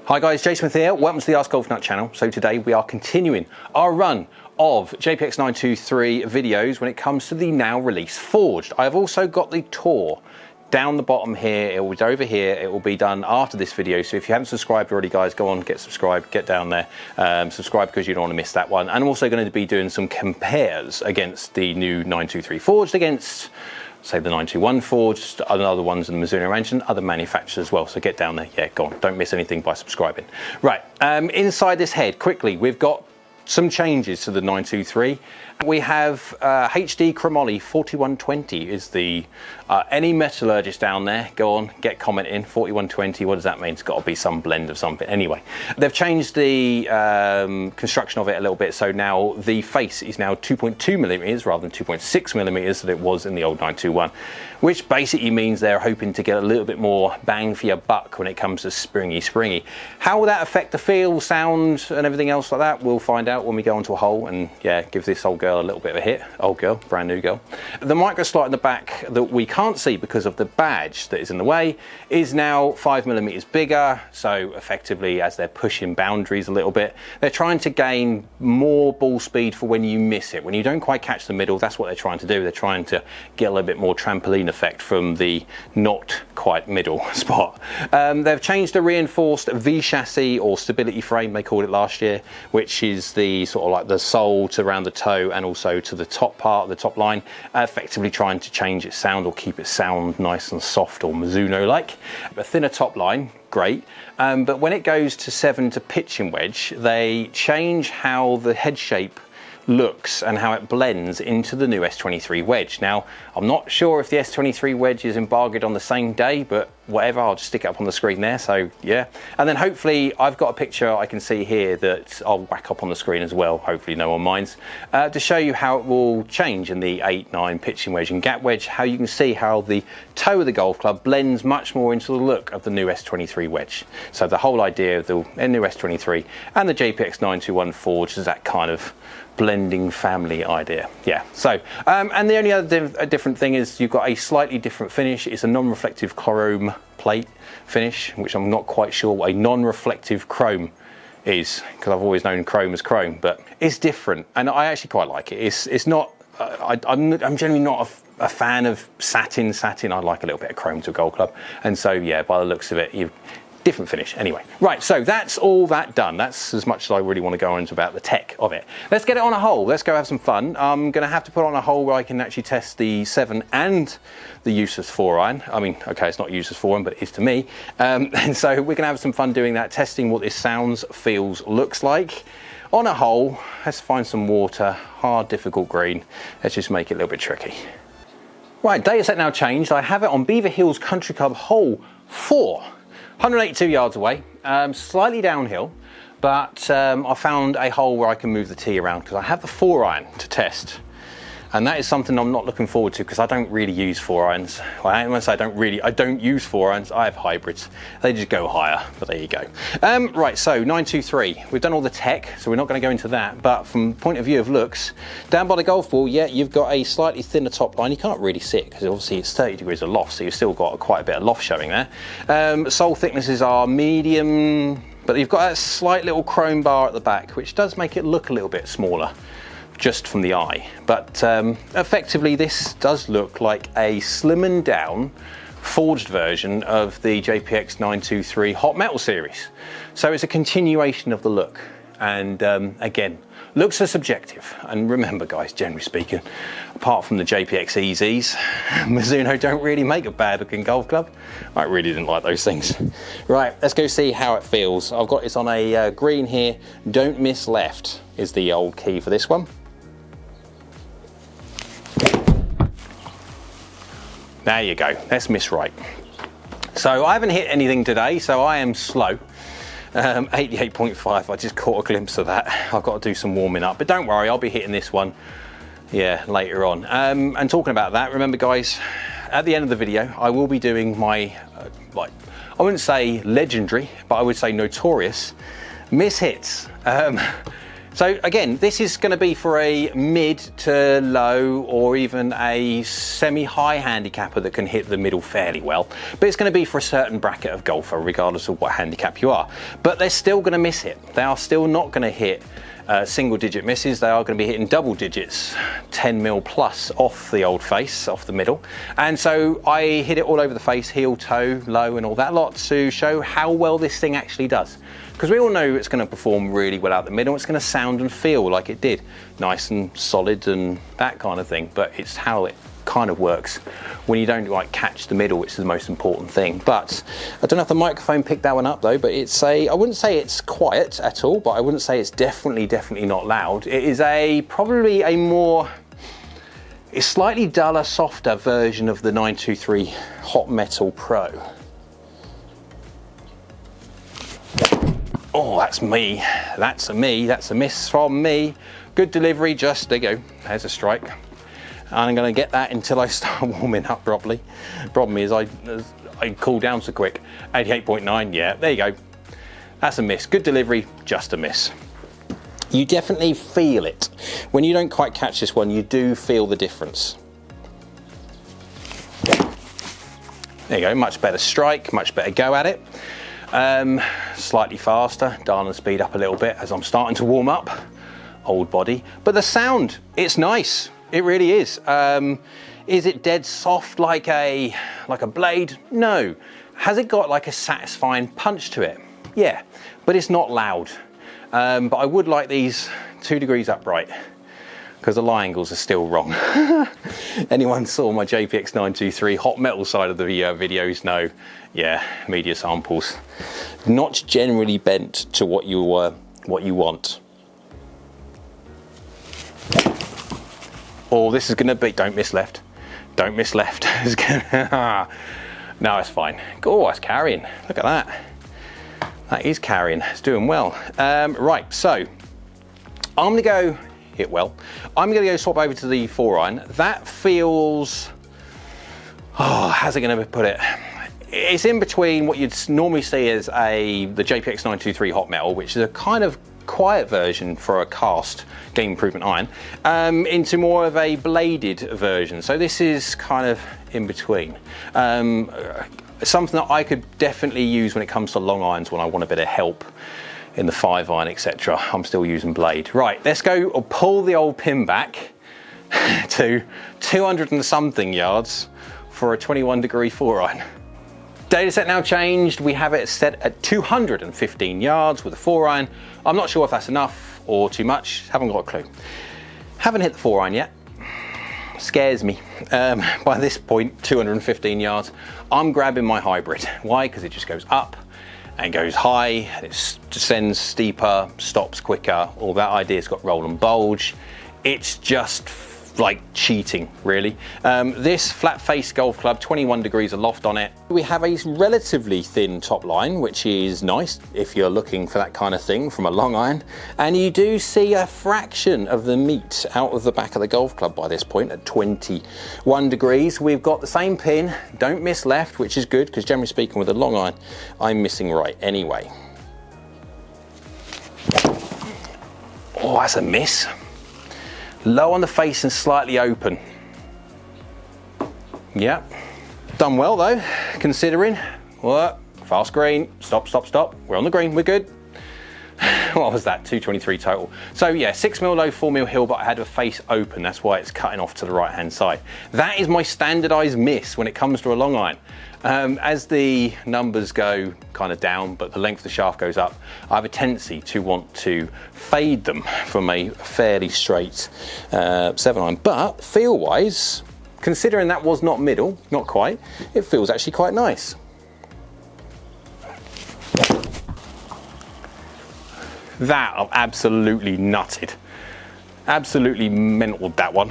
Hi guys, Jason Smith here. Welcome to the AskGolfNut channel. So today we are continuing our run of JPX923 videos when it comes to the now released Forged. I've also got the tour down the bottom here. It will be over here. It will be done after this video. So if you haven't subscribed already, guys, go on, get subscribed, get down there, subscribe because you don't want to miss that one. And I'm also going to be doing some compares against the new 923 Forged against, say, the 921 Forged, other ones in the Mizuno Range and other manufacturers as well. So get down there. Yeah, go on. Don't miss anything by subscribing. Right, inside this head, quickly, we've got some changes to the 923. We have HD chromoly 4120 is the, any metallurgist down there, go on, get comment in, 4120, what does that mean? It's got to be some blend of something. Anyway, they've changed the construction of it a little bit, so now the face is now 2.2 millimeters rather than 2.6 millimeters that it was in the old 921, which basically means they're hoping to get a little bit more bang for your buck when it comes to springy. How will that affect the feel, sound, and everything else like that? We'll find out when we go onto a hole and, yeah, give this old girl a little bit of a hit. Old girl, brand new girl. The microslot in the back that we can't see because of the badge that is in the way is now 5 millimeters bigger. So effectively, as they're pushing boundaries a little bit, they're trying to gain more ball speed for when you miss it. When you don't quite catch the middle, that's what they're trying to do. They're trying to get a little bit more trampoline effect from the not quite middle spot. They've changed the reinforced V chassis or stability frame, they called it last year, which is the sort of like the sole to around the toe and also to the top part, the top line, effectively trying to change its sound or keep it sound nice and soft or Mizuno-like. A thinner top line, great, but when it goes to 7 to pitching wedge, they change how the head shape looks and how it blends into the new S23 wedge. Now, I'm not sure if the S23 wedge is embargoed on the same day, but whatever, I'll just stick it up on the screen there, so yeah. And then hopefully I've got a picture I can see here that I'll whack up on the screen as well, hopefully no one minds, to show you how it will change in the 8-9 pitching wedge and gap wedge, how you can see how the toe of the golf club blends much more into the look of the new S23 wedge. So the whole idea of the new S23 and the JPX921 Forged is that kind of blending family idea. Yeah, so and the only other different thing is you've got a slightly different finish. It's a non-reflective chrome plate finish, which I'm not quite sure what a non-reflective chrome is, because I've always known chrome as chrome, but it's different and I actually quite like it. It's not I'm generally not a fan of satin. I like a little bit of chrome to a golf club, and so yeah, by the looks of it, you different finish. Anyway, right, so that's all that done. That's as much as I really want to go into about the tech of it. Let's get it on a hole. Let's go have some fun. I'm going to have to put on a hole where I can actually test the 7 and the useless 4-iron. I mean, okay, it's not useless 4-iron, but it is to me. And so we're going to have some fun doing that, testing what this sounds, feels, looks like. On a hole, let's find some water, hard, difficult green. Let's just make it a little bit tricky. Right, data set now changed. I have it on Beaver Hills Country Club hole 4. 182 yards away, slightly downhill, but I found a hole where I can move the tee around because I have the 4-iron to test. And that is something I'm not looking forward to because I don't really use 4-irons. Well, I don't say I don't use 4-irons, I have hybrids. They just go higher, but there you go. Right, so 923, we've done all the tech, so we're not going to go into that, but from point of view of looks, down by the golf ball, yeah, you've got a slightly thinner top line. You can't really see it because obviously it's 30 degrees of loft, so you've still got quite a bit of loft showing there. Sole thicknesses are medium, but you've got that slight little chrome bar at the back, which does make it look a little bit smaller just from the eye, but effectively this does look like a slimmed down forged version of the JPX923 Hot Metal series. So it's a continuation of the look, and again, looks are subjective, and remember guys, generally speaking, apart from the JPX EZs, Mizuno don't really make a bad looking golf club. I really didn't like those things. Right, let's go see how it feels. I've got this on a green here. Don't miss left is the old key for this one. There you go, let's miss right. So I haven't hit anything today, so I am slow. 88.5, I just caught a glimpse of that. I've got to do some warming up, but don't worry, I'll be hitting this one, yeah, later on. And talking about that, remember guys, at the end of the video, I will be doing my, like, I wouldn't say legendary, but I would say notorious miss hits. So again, this is going to be for a mid to low or even a semi-high handicapper that can hit the middle fairly well. But it's going to be for a certain bracket of golfer, regardless of what handicap you are. But they're still going to miss it. They are still not going to hit single digit misses. They are going to be hitting double digits, 10 mil plus off the old face, off the middle. And so I hit it all over the face, heel, toe, low and all that lot to show how well this thing actually does. Because we all know it's going to perform really well out the middle. It's going to sound and feel like it did. Nice and solid and that kind of thing. But it's how it kind of works when you don't like catch the middle, which is the most important thing. But I don't know if the microphone picked that one up though, but it's I wouldn't say it's quiet at all, but I wouldn't say it's definitely not loud. It is probably a more, it's slightly duller, softer version of the 923 Hot Metal Pro. Oh, that's me. That's a me. That's a miss from me. Good delivery, just, there you go. There's a strike. I'm going to get that until I start warming up properly. Problem is I cool down so quick. 88.9, yeah, there you go. That's a miss. Good delivery, just a miss. You definitely feel it. When you don't quite catch this one, you do feel the difference. There you go, much better strike, much better go at it. Slightly faster, dial the speed up a little bit as I'm starting to warm up. Old body, but the sound, it's nice. It really is. Is it dead soft like a blade? No. Has it got like a satisfying punch to it? Yeah, but it's not loud. But I would like these 2 degrees upright because the lie angles are still wrong. Anyone saw my JPX923 hot metal side of the videos know, yeah, media samples. Not generally bent to what you want. Oh, this is gonna be, don't miss left. Don't miss left. It's gonna, no, it's fine. Oh, it's carrying, look at that. That is carrying, it's doing well. Right, so I'm gonna go hit well. I'm gonna go swap over to the 4-iron. That feels, oh, how's it gonna put it? It's in between what you'd normally see as the JPX923 Hot Metal, which is a kind of quiet version for a cast game improvement iron, into more of a bladed version. So this is kind of in between. Something that I could definitely use when it comes to long irons when I want a bit of help in the 5-iron, etc. I'm still using blade. Right, let's go pull the old pin back to 200 and something yards for a 21-degree 4-iron. Data set now changed. We have it set at 215 yards with a 4-iron. I'm not sure if that's enough or too much. Haven't got a clue. Haven't hit the 4-iron yet. Scares me. By this point, 215 yards. I'm grabbing my hybrid. Why? Because it just goes up and goes high. And it descends steeper, stops quicker. All that idea. It's got roll and bulge. It's just like cheating, really. This flat face golf club, 21 degrees aloft on it. We have a relatively thin top line, which is nice if you're looking for that kind of thing from a long iron. And you do see a fraction of the meat out of the back of the golf club by this point at 21 degrees. We've got the same pin, don't miss left, which is good because generally speaking with a long iron, I'm missing right anyway. Oh, that's a miss. Low on the face and slightly open. Yep, done well though, considering. What? Fast green, stop. We're on the green, we're good. What was that, 223 total. So yeah, 6 mil low, 4 mil hill, but I had a face open. That's why it's cutting off to the right hand side. That is my standardized miss when it comes to a long iron. As the numbers go kind of down, but the length of the shaft goes up, I have a tendency to want to fade them from a fairly straight 7-iron. But feel-wise, considering that was not middle, not quite, it feels actually quite nice. That I've absolutely nutted. Absolutely mental that one.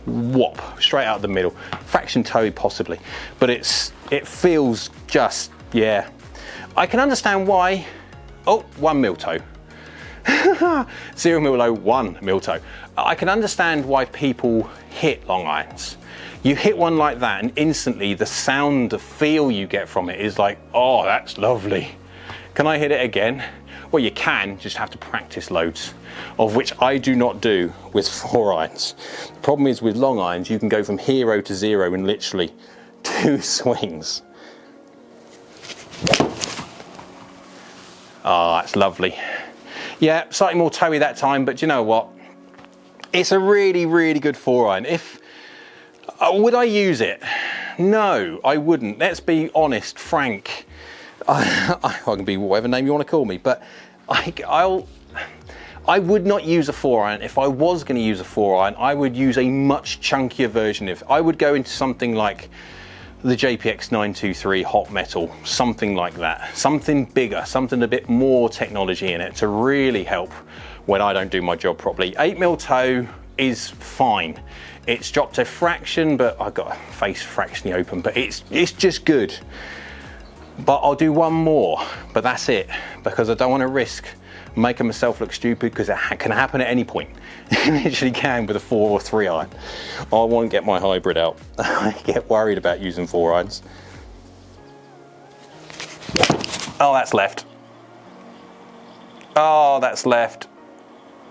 Whop, straight out the middle. Fraction toe possibly, but it feels just, yeah. I can understand why, oh, 1 mil toe. 0 mil low, 1 mil toe. I can understand why people hit long irons. You hit one like that and instantly the sound, the feel you get from it is like, oh, that's lovely. Can I hit it again? Well, you can, just have to practice loads, of which I do not do with 4 irons. The problem is with long irons, you can go from hero to zero in literally 2 swings. Oh, that's lovely. Yeah, slightly more toey that time, but you know what? It's a really, really good 4 iron. Would I use it? No, I wouldn't. Let's be honest, frank. I can be whatever name you want to call me, but I would not use a 4 iron. If I was going to use a 4 iron, I would use a much chunkier version. If I would go into something like the JPX923 hot metal, something like that, something bigger, something a bit more technology in it to really help when I don't do my job properly. 8mm toe is fine. It's dropped a fraction, but I've got a face fractionally open, but it's just good. But I'll do one more, but that's it, because I don't want to risk making myself look stupid, because it can happen at any point. It literally can with a 4 or 3 iron. I want to get my hybrid out. I get worried about using 4 irons. Oh, that's left. Oh, that's left.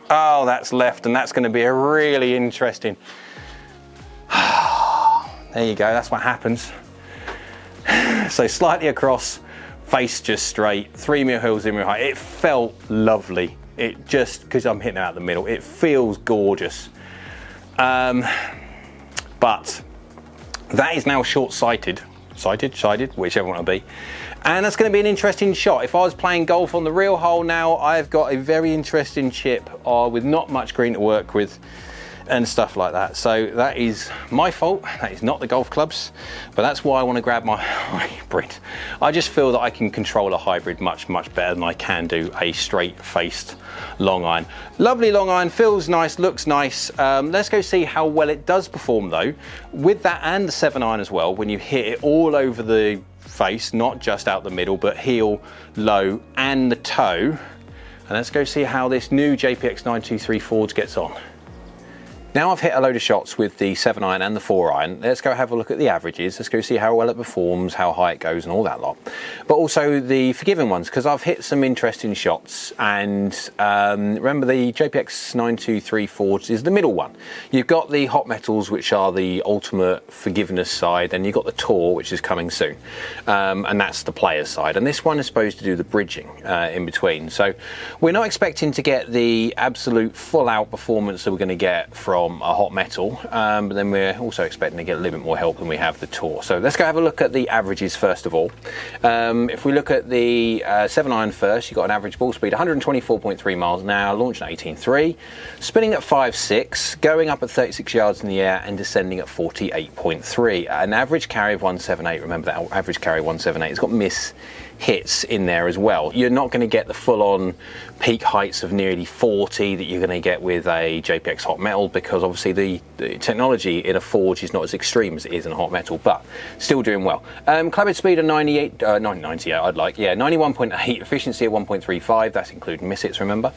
Oh, that's left, and that's going to be a really interesting. There you go, that's what happens. So slightly across, face just straight, 3mm heel, 0mm height. It felt lovely. It just, because I'm hitting out the middle, it feels gorgeous. But that is now short-sighted, sighted, whichever one it'll be. And that's going to be an interesting shot. If I was playing golf on the real hole now, I've got a very interesting chip with not much green to work with and stuff like that. So that is my fault. That is not the golf club's, but that's why I want to grab my hybrid. I just feel that I can control a hybrid much better than I can do a straight faced long iron. Lovely long iron, feels nice, looks nice. Let's go see how well it does perform though with that and the 7 iron as well, when you hit it all over the face, not just out the middle, but heel, low and the toe. And let's go see how this new JPX923 Forged gets on. Now I've hit a load of shots with the 7 iron and the 4 iron, let's go have a look at the averages. Let's go see how well it performs, how high it goes and all that lot. But also the forgiven ones, because I've hit some interesting shots. And remember, the JPX923 Forged is the middle one. You've got the hot metals, which are the ultimate forgiveness side, and you've got the tour, which is coming soon. And that's the player's side. And this one is supposed to do the bridging in between. So we're not expecting to get the absolute full out performance that we're going to get from a hot metal, but then we're also expecting to get a little bit more help than we have the tour. So let's go have a look at the averages first of all. If we look at the 7 iron first, you've got an average ball speed 124.3 miles an hour, launching at 18.3, spinning at 5.6, going up at 36 yards in the air and descending at 48.3. An average carry of 178. Remember that average carry 178. It's got miss hits in there as well. You're not going to get the full-on peak heights of nearly 40 that you're going to get with a JPX hot metal, because obviously the technology in a Forge is not as extreme as it is in a hot metal, but still doing well. Club speed of 98, 98, I'd like, yeah, 91.8, efficiency at 1.35, that's including miss hits, remember.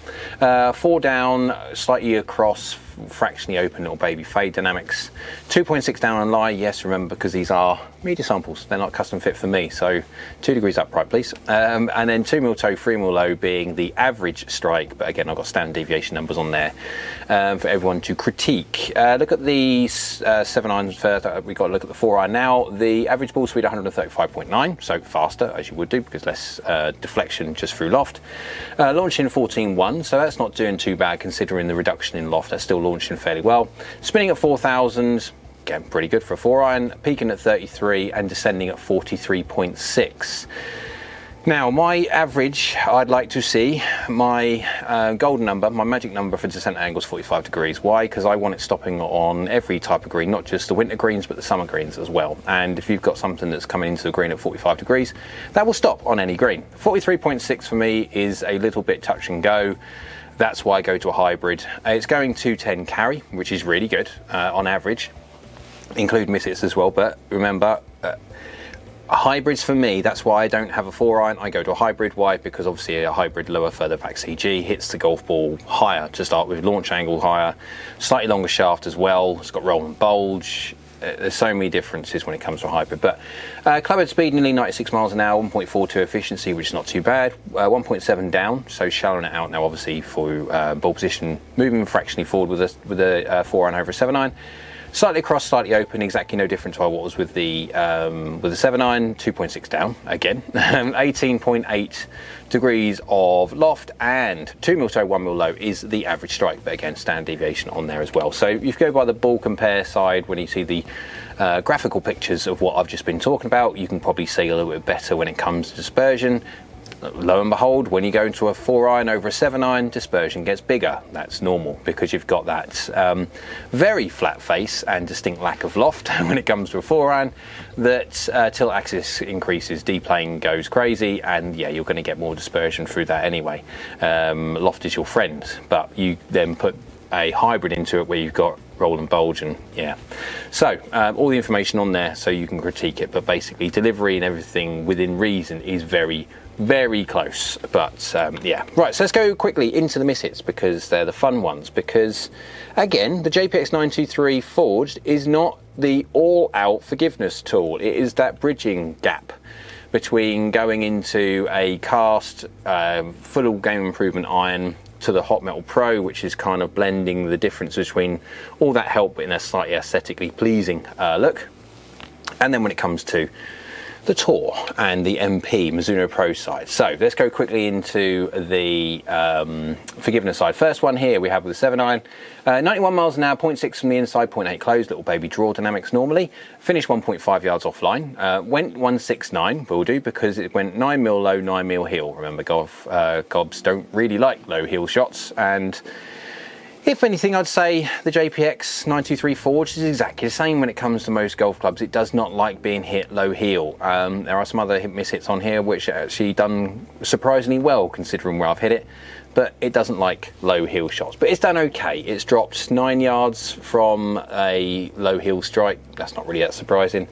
4 down, slightly across, fractionally open little baby fade dynamics. 2.6 down on lie, yes, remember, because these are media samples, they're not custom fit for me, so 2 degrees upright please. And then 2mm toe, 3mm low being the average strike, but again I've got standard deviation numbers on there for everyone to critique. Look at the 7 irons first. We've got to look at the 4 iron now. The average ball speed 135.9, so faster as you would do because less deflection just through loft. Launching 14.1, so that's not doing too bad considering the reduction in loft. That's still launching fairly well. Spinning at 4,000, again pretty good for a 4 iron. Peaking at 33 and descending at 43.6. Now my average, I'd like to see my golden number, my magic number for descent angle is 45 degrees. Why? Because I want it stopping on every type of green, not just the winter greens but the summer greens as well. And if you've got something that's coming into the green at 45 degrees, that will stop on any green. 43.6 for me is a little bit touch and go. That's why I go to a hybrid. It's going to 10 carry, which is really good on average, include miss hits as well. But remember, hybrids for me, that's why I don't have a 4 iron. I go to a hybrid. Why? Because obviously a hybrid lower further back CG hits the golf ball higher to start with, launch angle higher, slightly longer shaft as well. It's got roll and bulge. there's so many differences when it comes to a hybrid. But clubhead speed nearly 96 miles an hour, 1.42 efficiency, which is not too bad. 1.7 down, so shallowing it out now, obviously for ball position, moving fractionally forward with a 4-iron over a 7-iron. Slightly across, slightly open, exactly no different to what was with the 7-iron, 2.6 down again, 18.8 degrees of loft, and 2 mil toe, 1 mil low is the average strike, but again, standard deviation on there as well. So if you go by the ball compare side, when you see the graphical pictures of what I've just been talking about, you can probably see a little bit better when it comes to dispersion. Lo and behold, when you go into a 4-iron over a 7-iron, dispersion gets bigger. That's normal because you've got that very flat face and distinct lack of loft when it comes to a 4-iron. That tilt axis increases, D-plane goes crazy, and yeah, you're going to get more dispersion through that anyway. Loft is your friend, but you then put a hybrid into it where you've got roll and bulge, and yeah. So all the information on there so you can critique it, but basically delivery and everything within reason is very close. But yeah, right, so let's go quickly into the mishits because they're the fun ones. Because again, the JPX923 Forged is not the all-out forgiveness tool. It is that bridging gap between going into a cast full game improvement iron to the Hot Metal Pro, which is kind of blending the difference between all that help in a slightly aesthetically pleasing look. And then when it comes to the Tour and the MP Mizuno Pro side. So let's go quickly into the forgiveness side. First one here we have with the 7-iron, 91 miles an hour, 0.6 from the inside, 0.8 closed, little baby draw dynamics normally. Finished 1.5 yards offline. Went 169, will do, because it went 9 mil low, 9 mil heel. Remember, gobs don't really like low heel shots, and if anything, I'd say the JPX923 Forged is exactly the same when it comes to most golf clubs. It does not like being hit low heel. There are some other mishits on here which actually done surprisingly well considering where I've hit it, but it doesn't like low heel shots. But it's done okay. It's dropped 9 yards from a low heel strike. That's not really that surprising.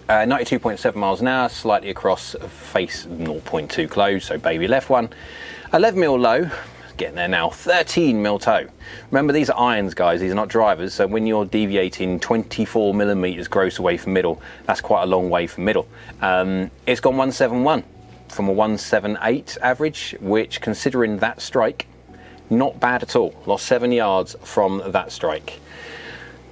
92.7 miles an hour, slightly across, face 0.2 closed, so baby left one. 11 mil low. Getting there now, 13 mil toe. Remember, these are irons, guys, these are not drivers, so when you're deviating 24 millimeters gross away from middle, that's quite a long way from middle. It's gone 171 from a 178 average, which, considering that strike, not bad at all. Lost 7 yards from that strike.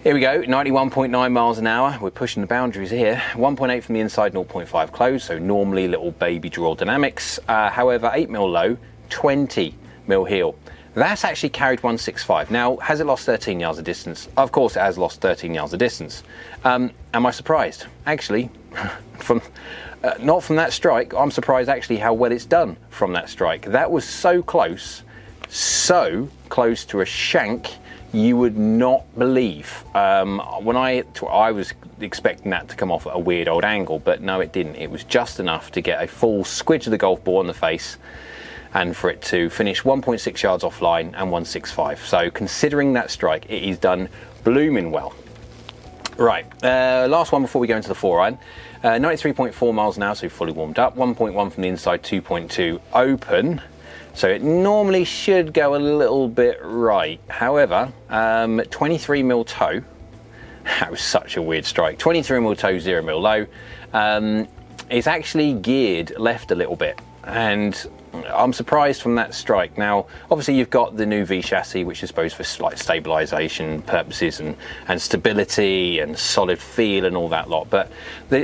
Here we go, 91.9 miles an hour. We're pushing the boundaries here. 1.8 from the inside, 0.5 closed, so normally little baby draw dynamics. However, 8 mil low, 20 mil heel. That's actually carried 165. Now, has it lost 13 yards of distance? Of course it has lost 13 yards of distance. Am I surprised? Actually, not from that strike. I'm surprised actually how well it's done from that strike. That was so close to a shank, you would not believe. When I was expecting that to come off at a weird old angle, but no, it didn't. It was just enough to get a full squidge of the golf ball in the face, and for it to finish 1.6 yards offline and 165. So considering that strike, it is done blooming well. Right, last one before we go into the 4-iron. 93.4 miles an hour, so fully warmed up. 1.1 from the inside, 2.2 open. So it normally should go a little bit right. However, 23 mil toe. That was such a weird strike. 23 mil toe, 0 mil low. It's actually geared left a little bit, and I'm surprised from that strike. Now, obviously you've got the new V chassis, which is supposed for like stabilization purposes and stability and solid feel and all that lot. But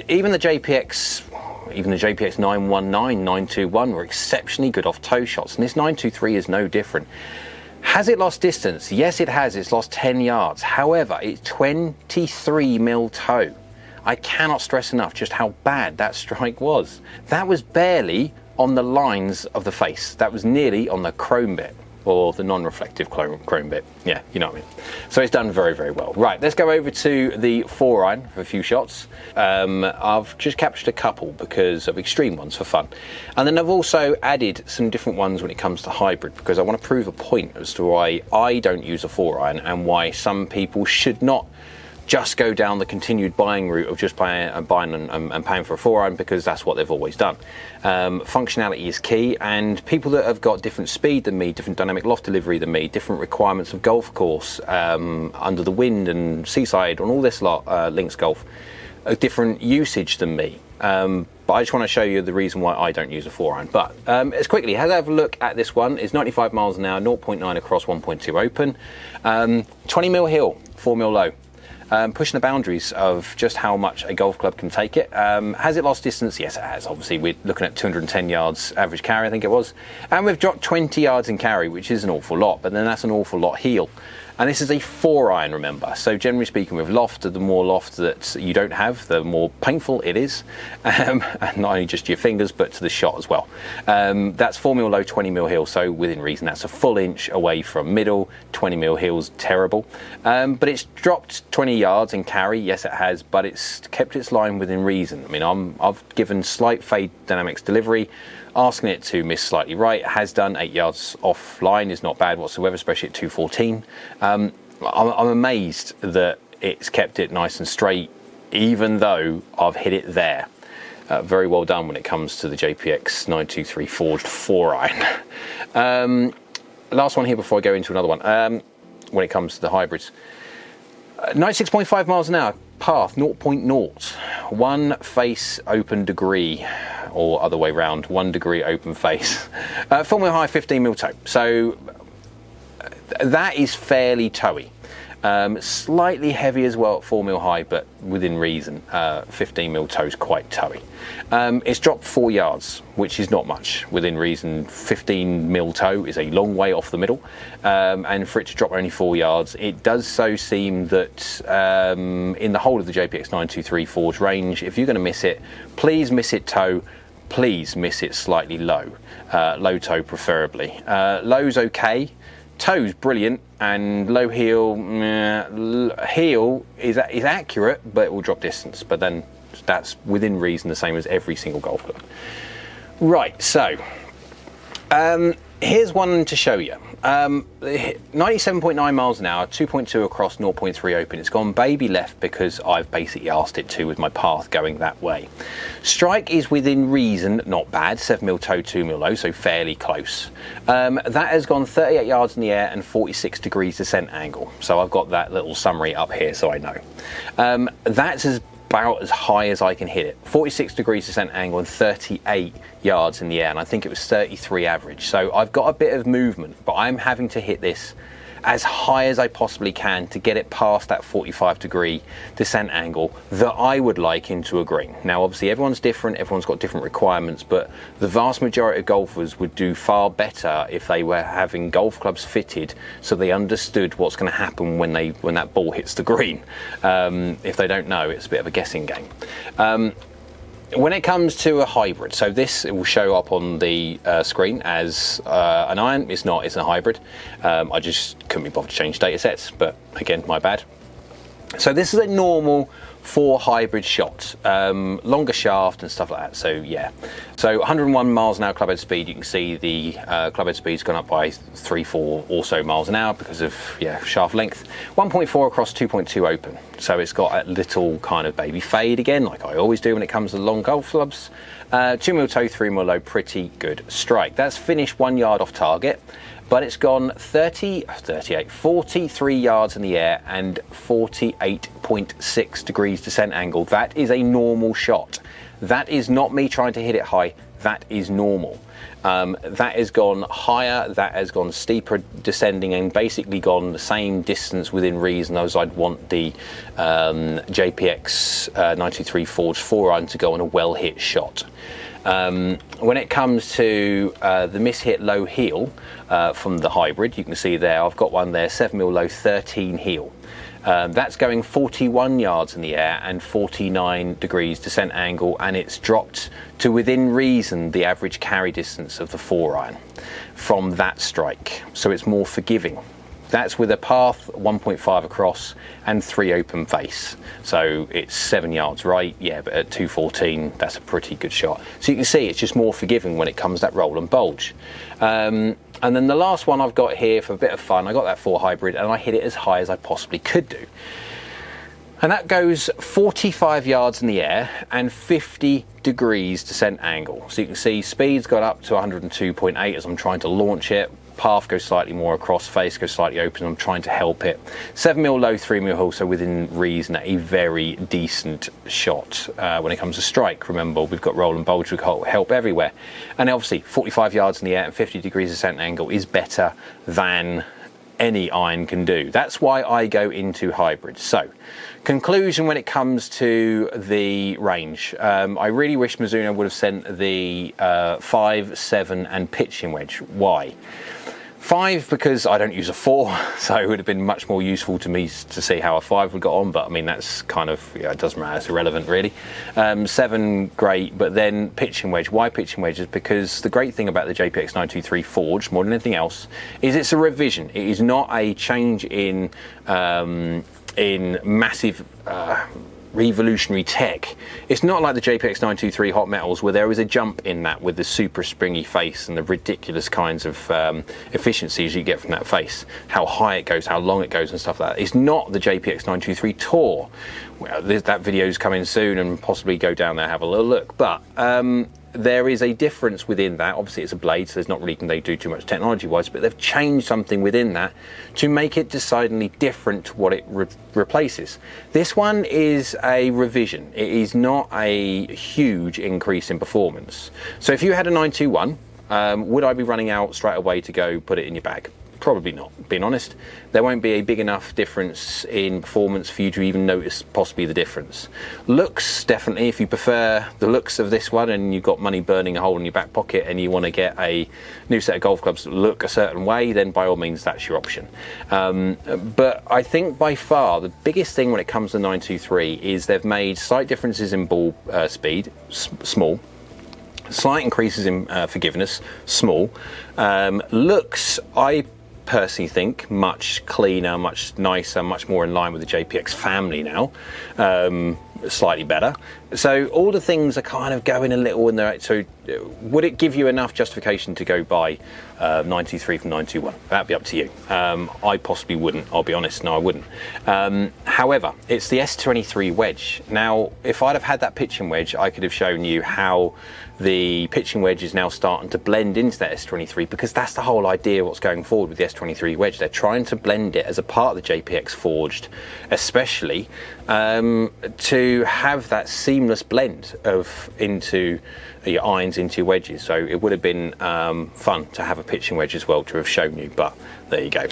even the JPX919, 921 were exceptionally good off toe shots, and this 923 is no different. Has it lost distance? Yes, it has. It's lost 10 yards. However, it's 23 mil toe. I cannot stress enough just how bad that strike was. That was barely on the lines of the face. That was nearly on the chrome bit, or the non-reflective chrome bit. Yeah, you know what I mean. So it's done very, very well. Right, let's go over to the 4-iron for a few shots. I've just captured a couple because of extreme ones for fun. And then I've also added some different ones when it comes to hybrid, because I want to prove a point as to why I don't use a 4-iron and why some people should not just go down the continued buying route of just buying and paying for a 4-iron because that's what they've always done. Functionality is key, and people that have got different speed than me, different dynamic loft delivery than me, different requirements of golf course, under the wind and seaside and all this lot, links golf, a different usage than me. But I just want to show you the reason why I don't use a 4-iron. But as quickly, have a look at this one. It's 95 miles an hour, 0.9 across, 1.2 open, 20 mil heel, 4 mil low. Pushing the boundaries of just how much a golf club can take it. Has it lost distance? Yes, it has. Obviously, we're looking at 210 yards average carry, I think it was. And we've dropped 20 yards in carry, which is an awful lot, but then that's an awful lot heel. And this is a 4-iron, remember. So generally speaking, with loft, the more loft that you don't have, the more painful it is. And not only just to your fingers, but to the shot as well. That's 4 mil low, 20 mil heel. So within reason, that's a full inch away from middle. 20 mil heel's terrible. But it's dropped 20 yards in carry. Yes, it has, but it's kept its line within reason. I mean, I've given slight fade dynamics delivery, asking it to miss slightly right. It has done 8 yards offline, is not bad whatsoever, especially at 214. I'm amazed that it's kept it nice and straight, even though I've hit it there. Very well done when it comes to the JPX923 Forged 4-iron. Last one here before I go into another one. When it comes to the hybrids, 96.5 miles an hour, path 0.0, 1 face open degree, or other way round, 1 degree open face. 4 mil high, 15 mil toe. So that is fairly towy. Slightly heavy as well at 4 mil high, but within reason. 15 mil toe is quite towy. It's dropped 4 yards, which is not much within reason. 15 mil toe is a long way off the middle, and for it to drop only 4 yards, it does so seem that in the whole of the JPX923 Forged range, if you're going to miss it, please miss it toe. Please miss it slightly low, low toe preferably. Low's okay. Toe's brilliant, and low heel, heel is accurate, but it will drop distance. But then that's within reason, the same as every single golf club. Right, so here's one to show you. 97.9 miles an hour, 2.2 across, 0.3 open. It's gone baby left because I've basically asked it to with my path going that way. Strike is within reason, not bad. 7 mil toe, 2 mil low, so fairly close. That has gone 38 yards in the air and 46 degrees descent angle. So I've got that little summary up here so I know. That's about as high as I can hit it. 46 degrees descent angle and 38 yards in the air, and I think it was 33 average. So I've got a bit of movement, but I'm having to hit this as high as I possibly can to get it past that 45 degree descent angle that I would like into a green. Now obviously everyone's different, everyone's got different requirements, but the vast majority of golfers would do far better if they were having golf clubs fitted so they understood what's going to happen when that ball hits the green. If they don't know, it's a bit of a guessing game. When it comes to a hybrid, so this will show up on the screen as an iron. It's not, it's a hybrid. I just couldn't be bothered to change data sets, but again, my bad. So this is a normal 4 hybrid shot, longer shaft and stuff like that. So yeah, so 101 miles an hour clubhead speed. You can see the clubhead speed's gone up by 3-4 or so miles an hour because of shaft length. 1.4 across, 2.2 open. So it's got a little kind of baby fade again, like I always do when it comes to long golf clubs. 2 mil toe, 3 mil low, pretty good strike. That's finished 1 yard off target, but it's gone 43 yards in the air and 48.6 degrees descent angle. That is a normal shot. That is not me trying to hit it high. That is normal. That has gone higher, that has gone steeper descending, and basically gone the same distance within reason as I'd want the JPX923 Forged 4-iron to go on a well hit shot. When it comes to the miss-hit low heel from the hybrid, you can see there I've got one there, 7 mil low, 13 heel. That's going 41 yards in the air and 49 degrees descent angle, and it's dropped to within reason the average carry distance of the 4-iron from that strike, so it's more forgiving. That's with a path 1.5 across and 3 open face, so it's 7 yards right, yeah, but at 214 that's a pretty good shot. So you can see it's just more forgiving when it comes to that roll and bulge. And then the last one I've got here for a bit of fun, I got that 4 hybrid and I hit it as high as I possibly could do. And that goes 45 yards in the air and 50 degrees descent angle. So you can see speed's got up to 102.8 as I'm trying to launch it. Path goes slightly more across, face goes slightly open, I'm trying to help it. 7mm low, 3mm hull, so within reason, a very decent shot. When it comes to strike, remember, we've got roll and bulge, we've got help everywhere. And obviously, 45 yards in the air and 50 degrees descent angle is better than any iron can do. That's why I go into hybrids. So, conclusion when it comes to the range. I really wish Mizuno would have sent the 5, 7 and pitching wedge. Why? 5 because I don't use a 4, so it would have been much more useful to me to see how a 5 would got on, but I mean that's kind of, yeah, it doesn't matter, it's irrelevant really. 7 great, but then pitching wedge. Why pitching wedge? Is because the great thing about the JPX923 Forged, more than anything else, is it's a revision. It is not a change in massive revolutionary tech. It's not like the JPX923 Hot Metals where there is a jump in that with the super springy face and the ridiculous kinds of efficiencies you get from that face, how high it goes, how long it goes and stuff like that. It's not the JPX923 Tour. Well, that video's coming soon and possibly go down there, have a little look, but there is a difference within that. Obviously it's a blade, so there's not really they do too much technology wise, but they've changed something within that to make it decidedly different to what it replaces. This one is a revision. It is not a huge increase in performance. So if you had a 921, would I be running out straight away to go put it in your bag? Probably not, being honest. There won't be a big enough difference in performance for you to even notice possibly the difference. Looks, definitely, if you prefer the looks of this one and you've got money burning a hole in your back pocket and you want to get a new set of golf clubs that look a certain way, then by all means that's your option. But I think by far the biggest thing when it comes to 923 is they've made slight differences in ball speed, small. Slight increases in forgiveness, small. Looks, I personally think much cleaner, much nicer, much more in line with the JPX family now, slightly better. So all the things are kind of going a little in there. So would it give you enough justification to go buy 93 from 921? That'd be up to you. I possibly wouldn't, I'll be honest, no I wouldn't. However, it's the S23 wedge. Now, if I'd have had that pitching wedge, I could have shown you how the pitching wedge is now starting to blend into that S23, because that's the whole idea of what's going forward with the S23 wedge. They're trying to blend it as a part of the JPX Forged, especially to have that seamless blend of into your irons into your wedges. So it would have been fun to have a pitching wedge as well to have shown you, but there you go.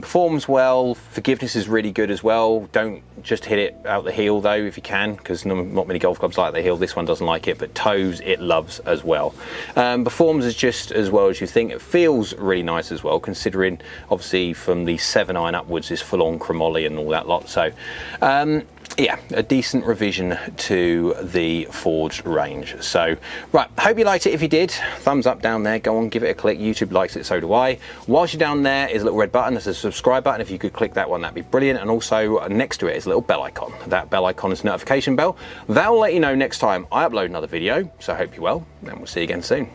Performs well, forgiveness is really good as well. Don't just hit it out the heel though if you can, because not many golf clubs like the heel. This one doesn't like it, but toes it loves as well. Performs as just as well as you think. It feels really nice as well, considering obviously from the 7 iron upwards is full on chromoly and all that lot. So yeah, a decent revision to the Forged range. So, right, hope you liked it. If you did, thumbs up down there. Go on, give it a click. YouTube likes it, so do I. Whilst you're down there is a little red button. There's a subscribe button. If you could click that one, that'd be brilliant. And also next to it is a little bell icon. That bell icon is a notification bell. That'll let you know next time I upload another video. So I hope you're well, and we'll see you again soon.